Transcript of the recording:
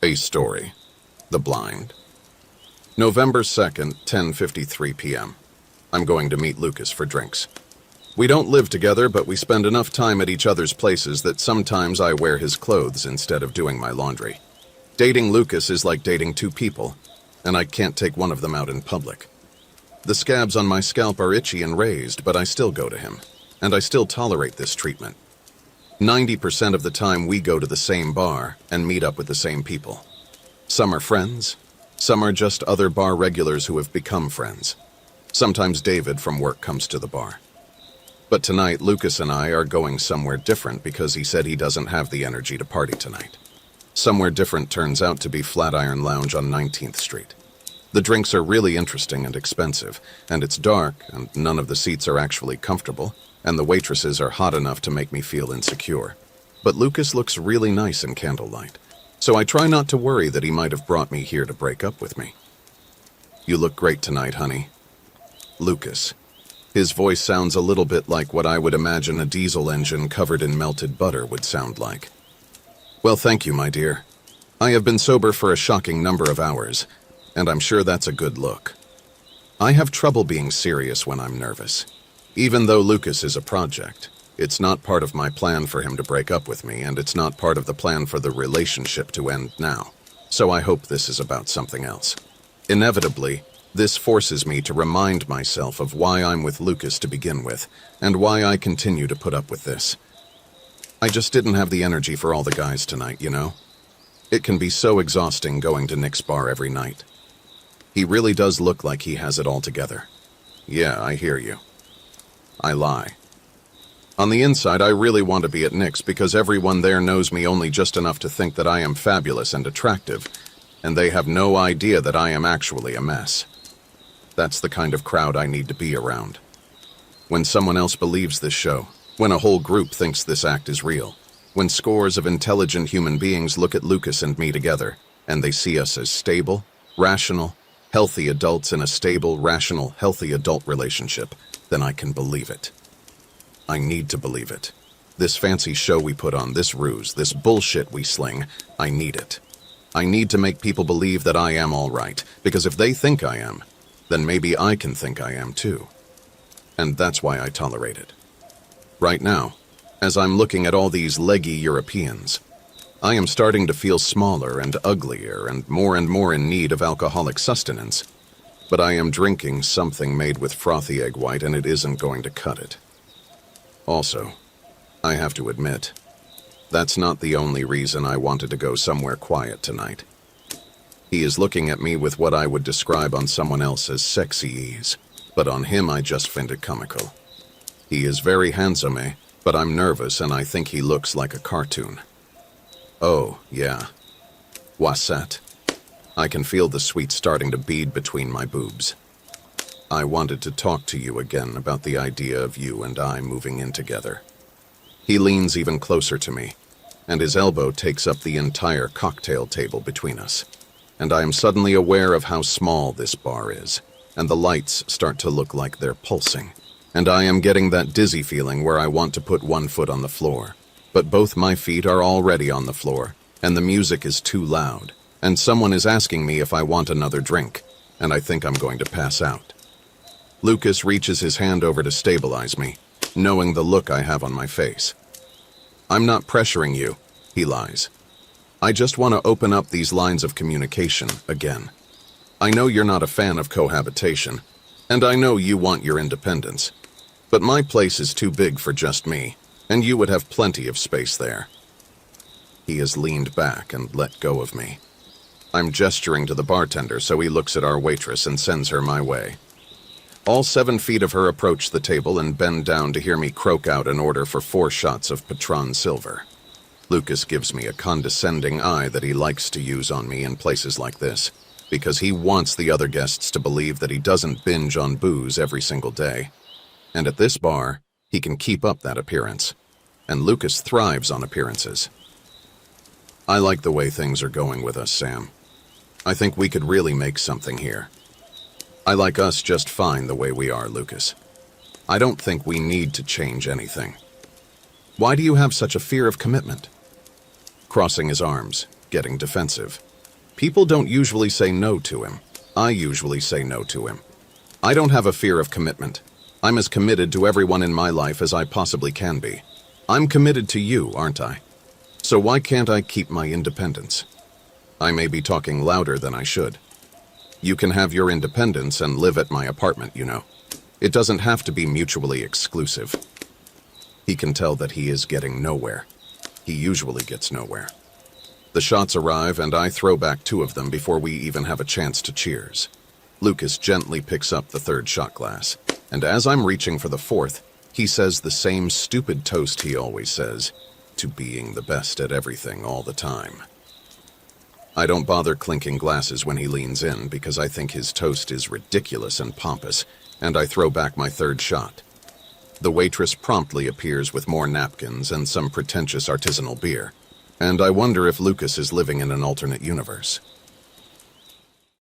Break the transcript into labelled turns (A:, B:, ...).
A: A story. The Blind. November 2nd, 10:53 p.m. I'm going to meet Lucas for drinks. We don't live together, but we spend enough time at each other's places that sometimes I wear his clothes instead of doing my laundry. Dating Lucas is like dating two people, and I can't take one of them out in public. The scabs on my scalp are itchy and raised, but I still go to him, and I still tolerate this treatment. 90% of the time we go to the same bar and meet up with the same people. Some are friends, some are just other bar regulars who have become friends. Sometimes David from work comes to the bar. But tonight, Lucas and I are going somewhere different because he said he doesn't have the energy to party tonight. Somewhere different turns out to be Flatiron Lounge on 19th Street. The drinks are really interesting and expensive, and it's dark, and none of the seats are actually comfortable, and the waitresses are hot enough to make me feel insecure. But Lucas looks really nice in candlelight, so I try not to worry that he might have brought me here to break up with me. "You look great tonight, honey." Lucas. His voice sounds a little bit like what I would imagine a diesel engine covered in melted butter would sound like. "Well, thank you, my dear. I have been sober for a shocking number of hours, and I'm sure that's a good look. I have trouble being serious when I'm nervous. Even though Lucas is a project, it's not part of my plan for him to break up with me, and it's not part of the plan for the relationship to end now. So I hope this is about something else. Inevitably, this forces me to remind myself of why I'm with Lucas to begin with, and why I continue to put up with this. I just didn't have the energy for all the guys tonight, you know? It can be so exhausting going to Nick's bar every night. He really does look like he has it all together." "Yeah, I hear you." I lie. On the inside, I really want to be at Nick's because everyone there knows me only just enough to think that I am fabulous and attractive, and they have no idea that I am actually a mess. That's the kind of crowd I need to be around. When someone else believes this show, when a whole group thinks this act is real, when scores of intelligent human beings look at Lucas and me together, and they see us as stable, rational, healthy adults in a stable, rational, healthy adult relationship, then I can believe it. I need to believe it. This fancy show we put on, this ruse, this bullshit we sling, I need it. I need to make people believe that I am all right, because if they think I am, then maybe I can think I am too. And that's why I tolerate it. Right now, as I'm looking at all these leggy Europeans, I am starting to feel smaller and uglier and more in need of alcoholic sustenance. But I am drinking something made with frothy egg white, and it isn't going to cut it. Also, I have to admit, that's not the only reason I wanted to go somewhere quiet tonight. He is looking at me with what I would describe on someone else as sexy ease, but on him I just find it comical. He is very handsome, but I'm nervous and I think he looks like a cartoon. Oh, yeah. What's that? I can feel the sweat starting to bead between my boobs. I wanted to talk to you again about the idea of you and I moving in together. He leans even closer to me, and his elbow takes up the entire cocktail table between us. And I am suddenly aware of how small this bar is, and the lights start to look like they're pulsing. And I am getting that dizzy feeling where I want to put one foot on the floor. But both my feet are already on the floor, and the music is too loud, and someone is asking me if I want another drink, and I think I'm going to pass out. Lucas reaches his hand over to stabilize me, knowing the look I have on my face. "I'm not pressuring you," he lies. "I just want to open up these lines of communication again. I know you're not a fan of cohabitation, and I know you want your independence, but my place is too big for just me, and you would have plenty of space there." He has leaned back and let go of me. I'm gesturing to the bartender, so he looks at our waitress and sends her my way. All 7 feet of her approach the table and bend down to hear me croak out an order for 4 shots of Patron Silver. Lucas gives me a condescending eye that he likes to use on me in places like this, because he wants the other guests to believe that he doesn't binge on booze every single day. And at this bar, he can keep up that appearance. And Lucas thrives on appearances. I like the way things are going with us, Sam. I think we could really make something here. I like us just fine the way we are, Lucas. I don't think we need to change anything. Why do you have such a fear of commitment? Crossing his arms, getting defensive. People don't usually say no to him. I usually say no to him. I don't have a fear of commitment. I'm as committed to everyone in my life as I possibly can be. I'm committed to you, aren't I? So why can't I keep my independence? I may be talking louder than I should. You can have your independence and live at my apartment, you know. It doesn't have to be mutually exclusive. He can tell that he is getting nowhere. He usually gets nowhere. The shots arrive and I throw back 2 of them before we even have a chance to cheers. Lucas gently picks up the 3rd shot glass, and as I'm reaching for the 4th, he says the same stupid toast he always says, to being the best at everything all the time. I don't bother clinking glasses when he leans in because I think his toast is ridiculous and pompous, and I throw back my 3rd shot. The waitress promptly appears with more napkins and some pretentious artisanal beer, and I wonder if Lucas is living in an alternate universe.